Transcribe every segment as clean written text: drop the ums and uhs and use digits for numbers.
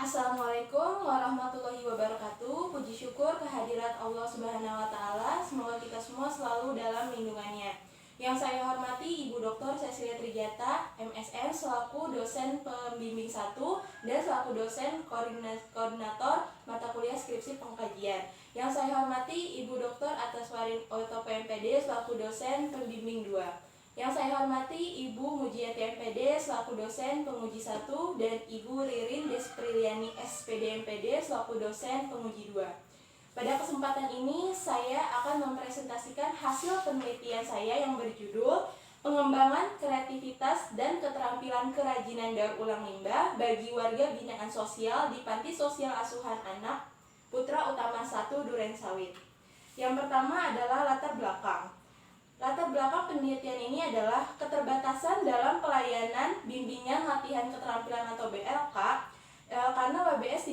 Assalamualaikum warahmatullahi wabarakatuh. Puji syukur kehadirat Allah Subhanahu wa Ta'ala. Semoga kita semua selalu dalam lindungannya. Yang saya hormati Ibu Dr. Cecilia Trijata, MSN, selaku dosen pembimbing 1 dan selaku dosen koordinator mata kuliah skripsi pengkajian. Yang saya hormati Ibu Dr. Ataswarin Oto PMPD, selaku dosen pembimbing 2. Yang saya hormati Ibu Mujiati MPD selaku dosen penguji 1 dan Ibu Ririn Despriliani SPD MPD selaku dosen penguji 2. Pada kesempatan ini saya akan mempresentasikan hasil penelitian saya yang berjudul Pengembangan Kreativitas dan Keterampilan Kerajinan Daur Ulang Limbah bagi Warga Binaan Sosial di Panti Sosial Asuhan Anak Putra Utama 1 Duren Sawit. Yang pertama adalah latar belakang. Latar belakang penelitian ini adalah keterbatasan dalam pelayanan bimbingan latihan keterampilan atau BLK karena WBS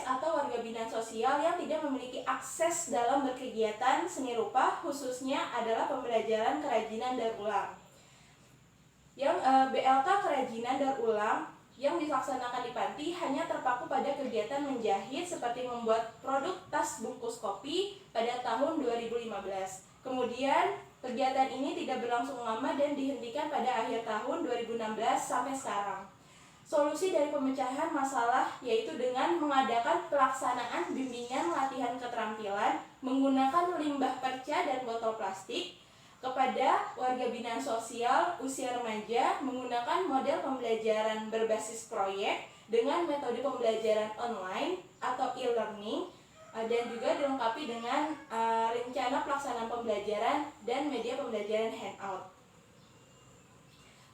atau warga binaan sosial yang tidak memiliki akses dalam berkegiatan seni rupa, khususnya adalah pembelajaran kerajinan daur ulang. Yang BLK kerajinan daur ulang yang dilaksanakan di panti hanya terpaku pada kegiatan menjahit seperti membuat produk tas bungkus kopi pada tahun 2015. Kemudian kegiatan ini tidak berlangsung lama dan dihentikan pada akhir tahun 2016 sampai sekarang. Solusi dari pemecahan masalah yaitu dengan mengadakan pelaksanaan bimbingan latihan keterampilan menggunakan limbah perca dan botol plastik kepada warga binaan sosial usia remaja menggunakan model pembelajaran berbasis proyek dengan metode pembelajaran online atau e-learning dan juga dilengkapi dengan rencana pelaksanaan pembelajaran dan media pembelajaran handout.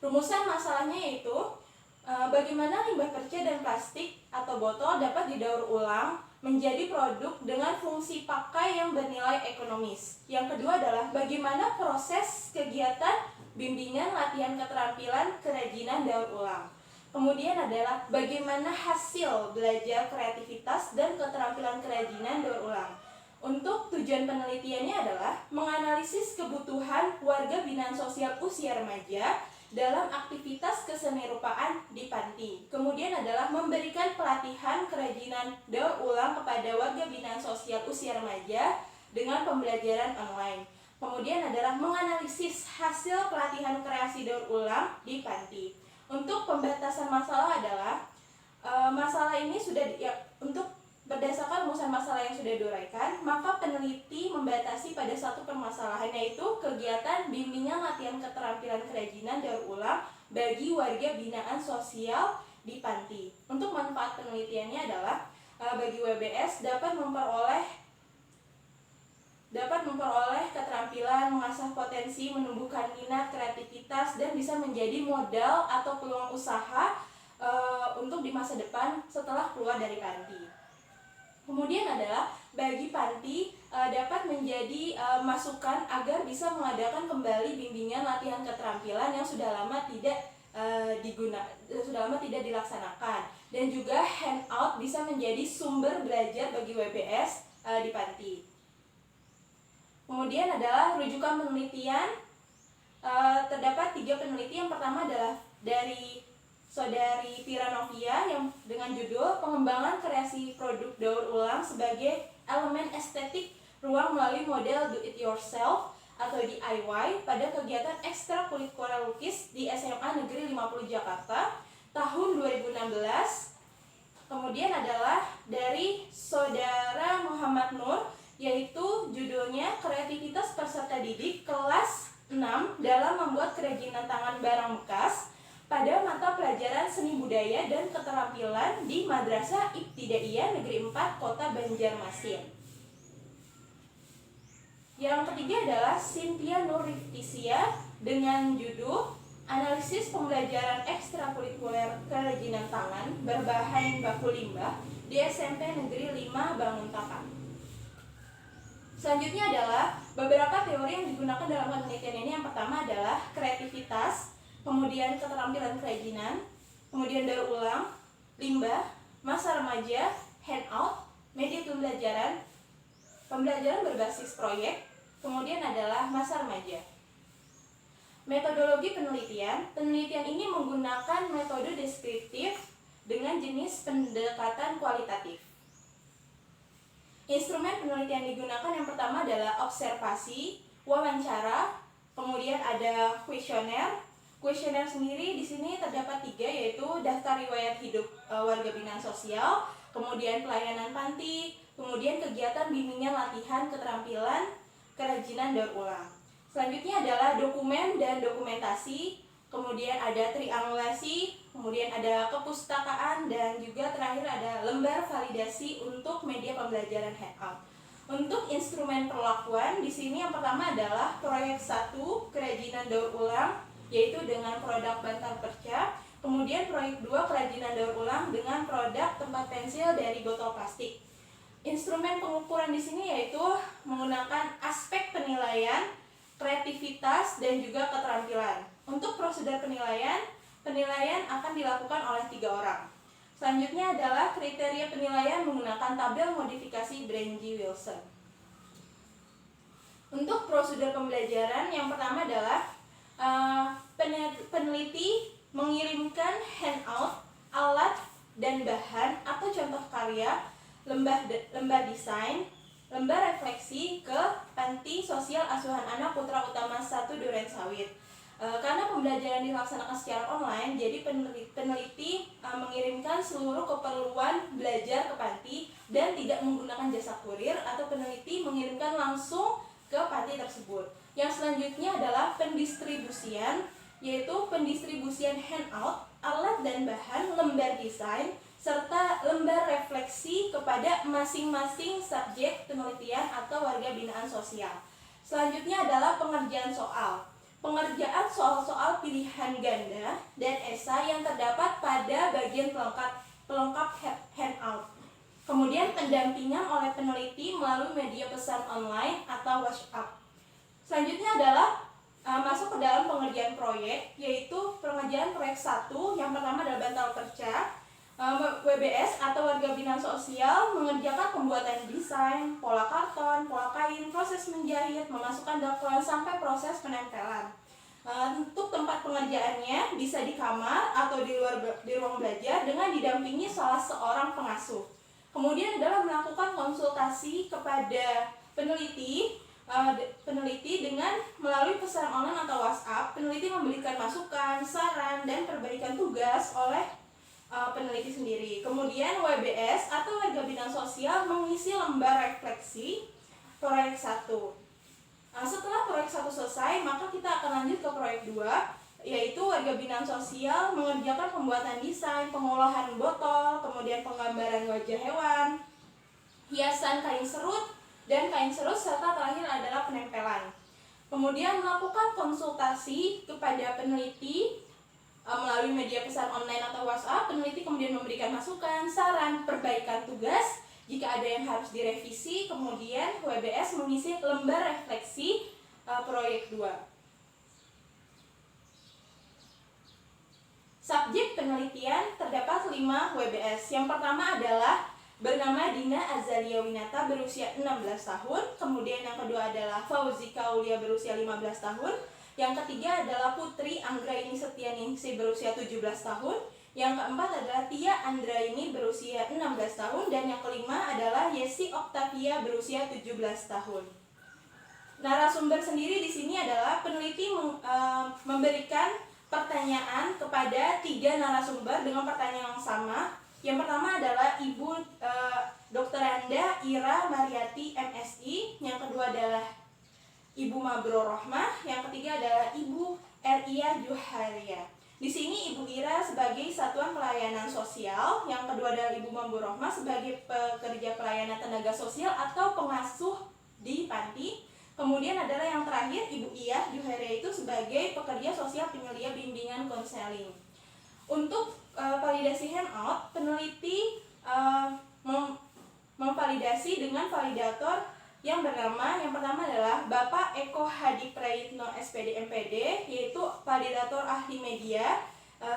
Rumusan masalahnya yaitu bagaimana limbah perca dan plastik atau botol dapat didaur ulang menjadi produk dengan fungsi pakai yang bernilai ekonomis. Yang kedua adalah bagaimana proses kegiatan bimbingan latihan keterampilan kerajinan daur ulang. Kemudian adalah bagaimana hasil belajar kreativitas dan keterampilan kerajinan daur ulang. Untuk tujuan penelitiannya adalah menganalisis kebutuhan warga binaan sosial usia remaja dalam aktivitas kesenirupaan di panti. Kemudian adalah memberikan pelatihan kerajinan daur ulang kepada warga binaan sosial usia remaja dengan pembelajaran online. Kemudian adalah menganalisis hasil pelatihan kreasi daur ulang di panti. Untuk pembatasan masalah adalah masalah ini untuk berdasarkan rumusan masalah yang sudah diuraikan, maka peneliti membatasi pada satu permasalahan yaitu kegiatan bimbingan latihan keterampilan kerajinan daur ulang bagi warga binaan sosial di panti. Untuk manfaat penelitiannya adalah bagi WBS dapat memperoleh keterampilan, mengasah potensi, menumbuhkan minat, kreativitas, dan bisa menjadi modal atau peluang usaha untuk di masa depan setelah keluar dari panti. Kemudian adalah bagi panti dapat menjadi masukan agar bisa mengadakan kembali bimbingan latihan keterampilan yang sudah lama tidak dilaksanakan, dan juga handout bisa menjadi sumber belajar bagi WBS di panti. Kemudian adalah rujukan penelitian, terdapat 3 peneliti. Yang pertama adalah dari Saudari Vira Novia yang dengan judul Pengembangan Kreasi Produk Daur Ulang sebagai Elemen Estetik Ruang Melalui Model Do It Yourself atau DIY pada kegiatan ekstrakurikuler lukis di SMA Negeri 50 Jakarta tahun 2016. Kemudian adalah dari Saudara Muhammad Nur yaitu judulnya Kreativitas Peserta Didik kelas 6 dalam membuat kerajinan tangan barang bekas pada mata pelajaran seni budaya dan keterampilan di Madrasah Ibtidaiyah Negeri 4 Kota Banjarmasin. Yang ketiga adalah Cynthia Nurifitisia dengan judul Analisis Pembelajaran Ekstrakurikuler Kerajinan Tangan Berbahan Baku Limbah di SMP Negeri 5 Banguntakan. Selanjutnya adalah beberapa teori yang digunakan dalam penelitian ini. Yang pertama adalah kreativitas, kemudian keterampilan kerajinan, kemudian daur ulang, limbah, masa remaja, handout, media pembelajaran berbasis proyek, kemudian adalah masa remaja. Metodologi penelitian ini menggunakan metode deskriptif dengan jenis jenis pendekatan kualitatif. Instrumen penelitian digunakan yang pertama adalah observasi, wawancara, kemudian ada kuesioner. Kuesioner sendiri di sini terdapat 3, yaitu daftar riwayat hidup warga binaan sosial, kemudian pelayanan panti, kemudian kegiatan bimbingan latihan keterampilan kerajinan daur ulang. Selanjutnya adalah dokumen dan dokumentasi, kemudian ada triangulasi, kemudian ada kepustakaan, dan juga terakhir ada lembar validasi untuk media pembelajaran handout. Untuk instrumen perlakuan di sini yang pertama adalah proyek 1 kerajinan daur ulang, yaitu dengan produk bantal perca. Kemudian proyek 2 kerajinan daur ulang dengan produk tempat pensil dari botol plastik. Instrumen pengukuran di sini yaitu menggunakan aspek penilaian, kreativitas, dan juga keterampilan. Untuk prosedur penilaian akan dilakukan oleh 3 orang. Selanjutnya adalah kriteria penilaian menggunakan tabel modifikasi Brandji-Wilson. Untuk prosedur pembelajaran yang pertama adalah peneliti mengirimkan handout, alat dan bahan atau contoh karya, lembar desain, lembar refleksi ke Panti Sosial Asuhan Anak Putra Utama 1 Durensawit. Karena pembelajaran dilaksanakan secara online, jadi peneliti mengirimkan seluruh keperluan belajar ke panti dan tidak menggunakan jasa kurir, atau peneliti mengirimkan langsung ke panti tersebut. Yang selanjutnya adalah pendistribusian, yaitu pendistribusian handout, alat dan bahan, lembar desain, serta lembar refleksi kepada masing-masing subjek penelitian atau warga binaan sosial. Selanjutnya adalah pengerjaan soal. Pengerjaan soal-soal pilihan ganda dan esai yang terdapat pada bagian pelengkap handout. Kemudian pendampingan oleh peneliti melalui media pesan online atau WhatsApp. Selanjutnya adalah masuk ke dalam pengerjaan proyek, yaitu pengerjaan proyek 1 yang pertama adalah bantal perca. WBS atau warga binaan sosial mengerjakan pembuatan desain, pola karton, pola kain, proses menjahit, memasukkan dakwan sampai proses penempelan. Untuk tempat pengerjaannya bisa di kamar atau di ruang belajar dengan didampingi salah seorang pengasuh. Kemudian adalah melakukan konsultasi kepada peneliti dengan melalui pesan online atau WhatsApp. Peneliti memberikan masukan, saran, dan perbaikan tugas oleh peneliti sendiri. Kemudian WBS atau warga binaan sosial mengisi lembar refleksi proyek 1. Setelah proyek 1 selesai, maka kita akan lanjut ke proyek 2, yaitu warga binaan sosial mengerjakan pembuatan desain, pengolahan botol, kemudian penggambaran wajah hewan, hiasan kain serut dan kain serut, serta terakhir adalah penempelan. Kemudian melakukan konsultasi kepada peneliti melalui media pesan online atau WhatsApp. Peneliti kemudian memberikan masukan, saran, perbaikan tugas jika ada yang harus direvisi. Kemudian WBS mengisi lembar refleksi proyek 2. Subjek penelitian terdapat 5 WBS. Yang pertama adalah bernama Dina Azalia Winata berusia 16 tahun. Kemudian yang kedua adalah Fauzi Kaulia berusia 15 tahun. Yang ketiga adalah Putri Anggraini Setianingsih berusia 17 tahun. Yang keempat adalah Tia Andraini berusia 16 tahun. Dan yang kelima adalah Yesi Oktavia berusia 17 tahun. Narasumber sendiri di sini adalah peneliti memberikan pertanyaan kepada 3 narasumber dengan pertanyaan yang sama. Yang pertama adalah Ibu Dr. Anda Ira Mariati MSI. Yang kedua adalah Ibu Mabro Rohmah, yang ketiga adalah Ibu Ria Juharia. Di sini Ibu Ira sebagai Satuan Pelayanan Sosial, yang kedua adalah Ibu Mabro Rohmah sebagai pekerja pelayanan tenaga sosial atau pengasuh di panti. Kemudian adalah yang terakhir Ibu Iya Juharia itu sebagai pekerja sosial penyedia bimbingan konseling. Untuk validasi handout, peneliti memvalidasi dengan validator yang bernama, yang pertama adalah Bapak Eko Hadi Prayitno SPD MPD, yaitu validator ahli media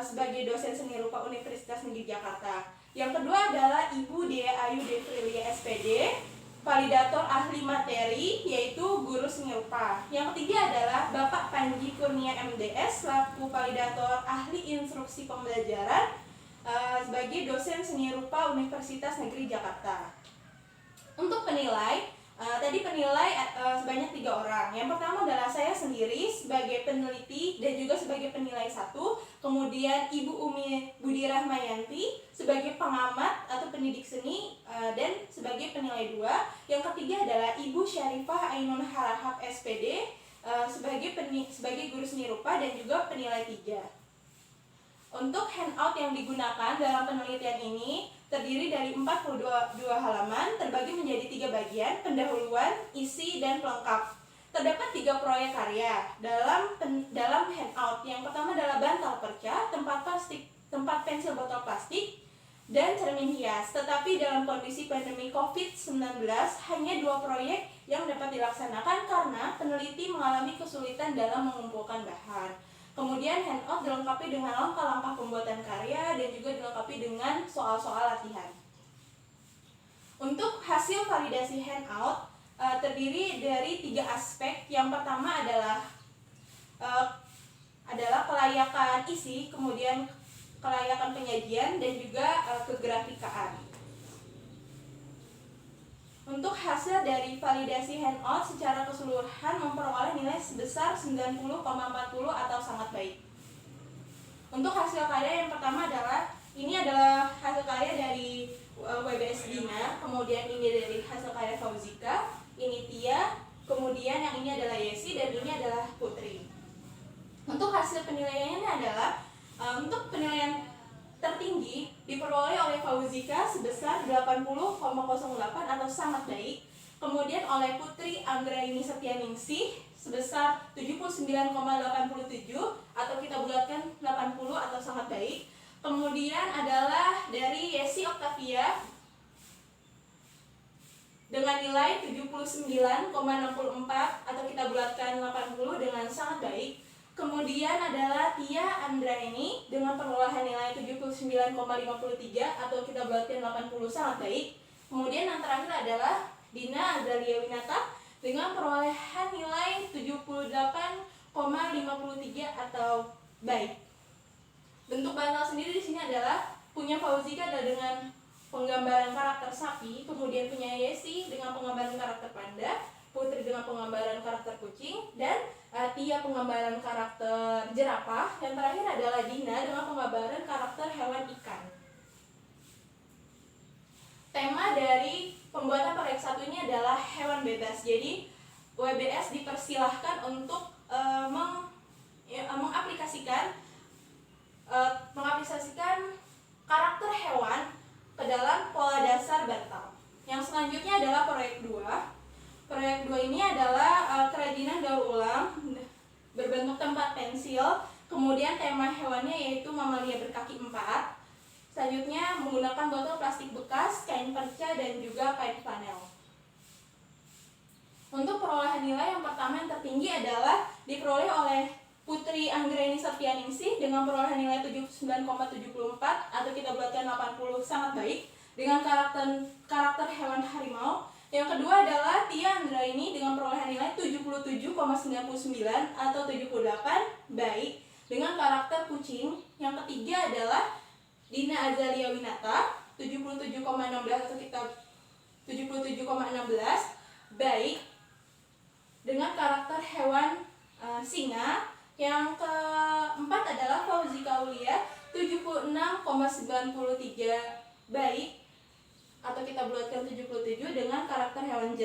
sebagai dosen seni rupa Universitas Negeri Jakarta. Yang kedua adalah Ibu Dea Ayu Devrilia SPD, validator ahli materi, yaitu guru seni rupa. Yang ketiga adalah Bapak Panji Kurnia MDS selaku validator ahli instruksi pembelajaran. sebagai dosen seni rupa Universitas Negeri Jakarta. Untuk penilai, tadi penilai sebanyak 3 orang. Yang pertama adalah saya sendiri sebagai peneliti dan juga sebagai penilai 1. Kemudian Ibu Umi Budi Rahmayanti sebagai pengamat atau pendidik seni dan sebagai penilai 2. Yang ketiga adalah Ibu Syarifah Ainun Harahap SPD sebagai guru seni rupa dan juga penilai 3. Untuk handout yang digunakan dalam penelitian ini terdiri dari 42 halaman, terbagi menjadi 3 bagian, pendahuluan, isi, dan pelengkap. Terdapat 3 proyek karya dalam handout. Yang pertama adalah bantal perca, tempat pensil botol plastik, dan cermin hias. Tetapi dalam kondisi pandemi COVID-19, hanya 2 proyek yang dapat dilaksanakan karena peneliti mengalami kesulitan dalam mengumpulkan bahan. Kemudian handout dilengkapi dengan langkah-langkah pembuatan karya dan juga dilengkapi dengan soal-soal latihan. Untuk hasil validasi handout terdiri dari 3 aspek. Yang pertama adalah kelayakan isi, kemudian kelayakan penyajian dan juga kegrafikaan. Untuk hasil dari validasi handout secara keseluruhan memperoleh nilai sebesar 90,40 atau sangat baik. Untuk hasil karya yang pertama adalah hasil karya dari WBS Dina, kemudian ini dari hasil karya Fauzika, ini Tia, kemudian yang ini adalah Yesi dan ini adalah Putri. Untuk hasil penilaiannya adalah untuk penilaian tertinggi diperoleh oleh Fauzika sebesar 80,08 atau sangat baik. Kemudian oleh Putri Anggraini Setianingsih sebesar 79,87 atau kita bulatkan 80 atau sangat baik. Kemudian adalah dari Yesi Octavia dengan nilai 79,64 atau kita bulatkan 80 dengan sangat baik. Kemudian adalah Tia Andraini dengan perolehan nilai 79,53 atau kita bulatkan 80 sangat baik. Kemudian yang terakhir adalah Dina Azalia Winata dengan perolehan nilai 78,53 atau baik. Bentuk bantal sendiri di sini adalah punya Fauzika adalah dengan penggambaran karakter sapi, kemudian punya Yesi dengan penggambaran karakter panda, Putri dengan penggambaran karakter kucing, dan Tia penggambaran karakter jerapah. Yang terakhir adalah Dina dengan penggambaran karakter hewan ikan. Tema dari pembuatan proyek 1 ini adalah hewan bebas. Jadi WBS dipersilahkan untuk mengaplikasikan karakter hewan ke dalam pola dasar bantal. Yang selanjutnya adalah proyek 2. Proyek 2 ini adalah kerajinan daur ulang berbentuk tempat pensil. Kemudian tema hewannya yaitu mamalia berkaki 4. Selanjutnya menggunakan botol plastik bekas, kain perca, dan juga kain flanel. Untuk perolehan nilai yang pertama yang tertinggi adalah diperoleh oleh Putri Anggraini Setianingsih dengan perolehan nilai 79,74 atau kita bulatkan 80 sangat baik dengan karakter hewan harimau. Yang kedua adalah Tia Andraini dengan perolehan nilai 77,99 atau 78 baik dengan karakter kucing. Yang ketiga adalah Dina Azalia Winata 77,16 atau kita 77,16 baik dengan karakter hewan singa. Yang keempat adalah Fauzika Aulia 76,93 baik atau kita bulatkan 77 dengan karakter hewan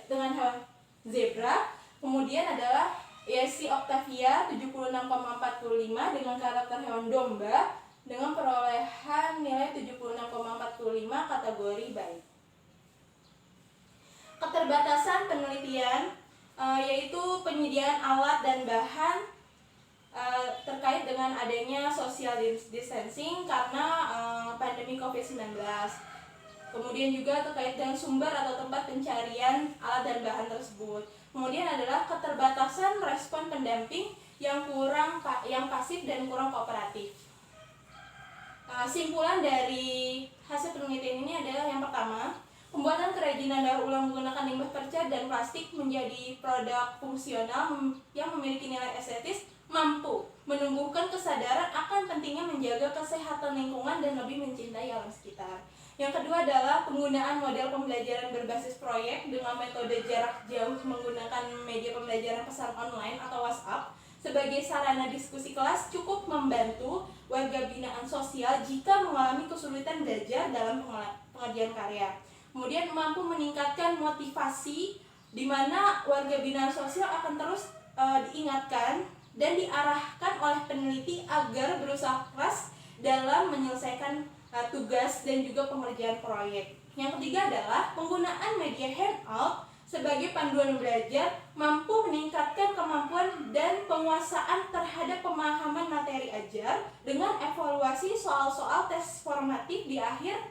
dengan hewan zebra. Kemudian adalah Yesi Octavia 76,45 dengan karakter hewan domba dengan perolehan nilai 76,45 kategori baik. Keterbatasan penelitian yaitu penyediaan alat dan bahan terkait dengan adanya social distancing karena pandemi COVID-19. Kemudian juga terkait dengan sumber atau tempat pencarian alat dan bahan tersebut. Kemudian adalah keterbatasan respon pendamping yang pasif dan kurang kooperatif. Simpulan dari hasil penelitian ini adalah yang pertama, pembuatan kerajinan daur ulang menggunakan limbah perca dan plastik menjadi produk fungsional yang memiliki nilai estetis mampu menumbuhkan kesadaran akan pentingnya menjaga kesehatan lingkungan dan lebih mencintai alam sekitar. Yang kedua adalah penggunaan model pembelajaran berbasis proyek dengan metode jarak jauh menggunakan media pembelajaran pesan online atau WhatsApp sebagai sarana diskusi kelas cukup membantu warga binaan sosial jika mengalami kesulitan belajar dalam pengerjaan karya. Kemudian mampu meningkatkan motivasi di mana warga binaan sosial akan terus diingatkan dan diarahkan oleh peneliti agar berusaha keras dalam menyelesaikan tugas dan juga pengerjaan proyek. Yang ketiga adalah penggunaan media handout sebagai panduan belajar mampu meningkatkan kemampuan dan penguasaan terhadap pemahaman materi ajar dengan evaluasi soal-soal tes formatif di akhir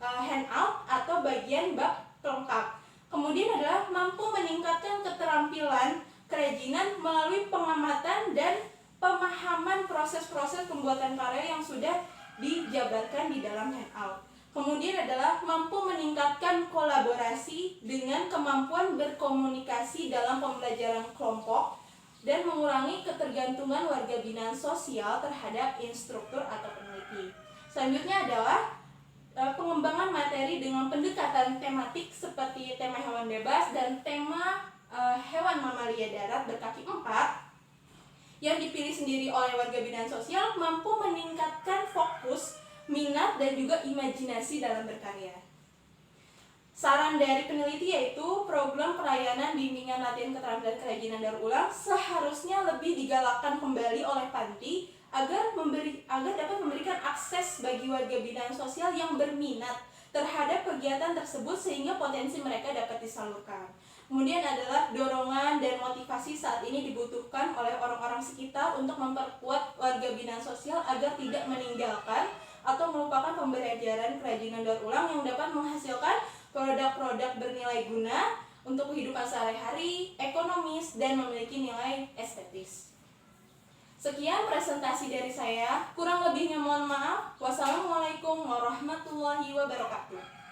handout atau bagian bab pelengkap. Kemudian adalah mampu meningkatkan keterampilan kerajinan melalui pengamatan dan pemahaman proses-proses pembuatan karya yang sudah dijabarkan di dalam handout. Kemudian adalah mampu meningkatkan kolaborasi dengan kemampuan berkomunikasi dalam pembelajaran kelompok dan mengurangi ketergantungan warga binaan sosial terhadap instruktur atau peneliti. Selanjutnya adalah pengembangan materi dengan pendekatan tematik seperti tema hewan bebas dan tema hewan mamalia darat berkaki 4 yang dipilih sendiri oleh warga binaan sosial mampu meningkatkan fokus, minat, dan juga imajinasi dalam berkarya. Saran dari peneliti yaitu program pelayanan bimbingan latihan keterampilan kerajinan daur ulang seharusnya lebih digalakkan kembali oleh panti agar dapat memberikan akses bagi warga binaan sosial yang berminat terhadap kegiatan tersebut sehingga potensi mereka dapat disalurkan. Kemudian adalah dorongan dan motivasi saat ini dibutuhkan oleh orang-orang sekitar untuk memperkuat warga binaan sosial agar tidak meninggalkan atau melupakan pembelajaran kerajinan daur ulang yang dapat menghasilkan produk-produk bernilai guna untuk kehidupan sehari-hari, ekonomis, dan memiliki nilai estetis. Sekian presentasi dari saya, kurang lebihnya mohon maaf. Wassalamualaikum warahmatullahi wabarakatuh.